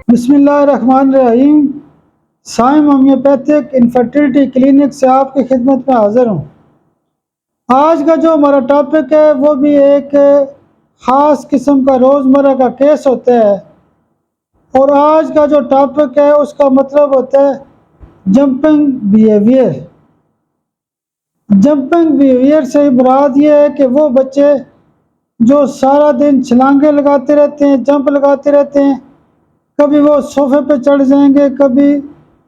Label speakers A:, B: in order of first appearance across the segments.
A: بسم اللہ الرحمن الرحیم۔ سائم ہومیوپیتھک انفرٹیلٹی کلینک سے آپ کی خدمت میں حاضر ہوں۔ آج کا جو ہمارا ٹاپک ہے وہ بھی ایک خاص قسم کا روزمرہ کا کیس ہوتا ہے، اور آج کا جو ٹاپک ہے اس کا مطلب ہوتا ہے جمپنگ بیہیویئر۔ جمپنگ بیہیویئر سے مراد یہ ہے کہ وہ بچے جو سارا دن چھلانگیں لگاتے رہتے ہیں، جمپ لگاتے رہتے ہیں، کبھی وہ صوفے پہ چڑھ جائیں گے، کبھی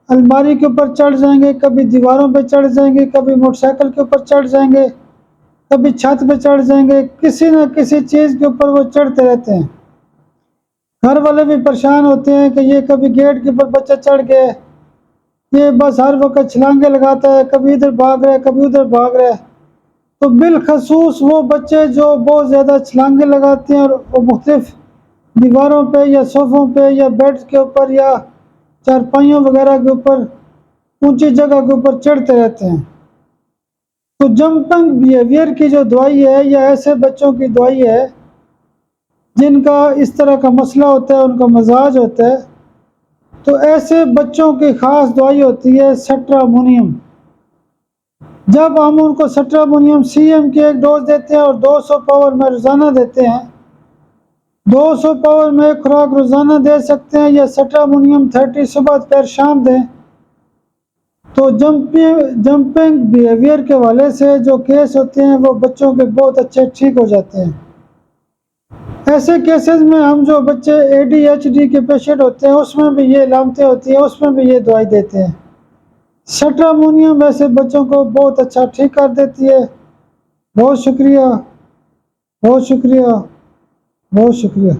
A: الماری کے اوپر چڑھ جائیں گے، کبھی دیواروں پہ چڑھ جائیں گے، کبھی موٹر سائیکل کے اوپر چڑھ جائیں گے، کبھی چھت پہ چڑھ جائیں گے، کسی نہ کسی چیز کے اوپر وہ چڑھتے رہتے ہیں۔ گھر والے بھی پریشان ہوتے ہیں کہ یہ کبھی گیٹ کے اوپر بچہ چڑھ گیا، یہ بس ہر وقت چھلانگیں لگاتا ہے، کبھی ادھر بھاگ رہا ہے، کبھی ادھر بھاگ رہا ہے۔ تو بالخصوص وہ بچے جو بہت زیادہ چھلانگیں لگاتے ہیں اور وہ مختلف دیواروں پہ یا صوفوں پہ یا بیڈ کے اوپر یا چارپائیوں وغیرہ کے اوپر اونچی جگہ کے اوپر چڑھتے رہتے ہیں، تو جمپنگ بیہیویئر کی جو دوائی ہے یا ایسے بچوں کی دوائی ہے جن کا اس طرح کا مسئلہ ہوتا ہے، ان کا مزاج ہوتا ہے، تو ایسے بچوں کی خاص دوائی ہوتی ہے سٹرامونیم۔ جب ہم ان کو سٹرامونیم CM کی ایک ڈوز دیتے ہیں اور 200 پاور میں روزانہ دیتے ہیں، 200 پاور میں ایک خوراک روزانہ دے سکتے ہیں یا سٹرامونیم 30 صبح دوپہر شام دیں، تو جمپنگ بیہیویئر کے حوالے سے جو کیس ہوتے ہیں وہ بچوں کے بہت اچھے ٹھیک ہو جاتے ہیں۔ ایسے کیسز میں ہم جو بچے ADHD کے پیشنٹ ہوتے ہیں اس میں بھی یہ علامتیں ہوتی ہیں، اس میں بھی یہ دوائی دیتے ہیں۔ سٹرامونیم ایسے بچوں کو بہت اچھا ٹھیک کر دیتی ہے۔ بہت شکریہ، بہت شکریہ، بہت شکریہ۔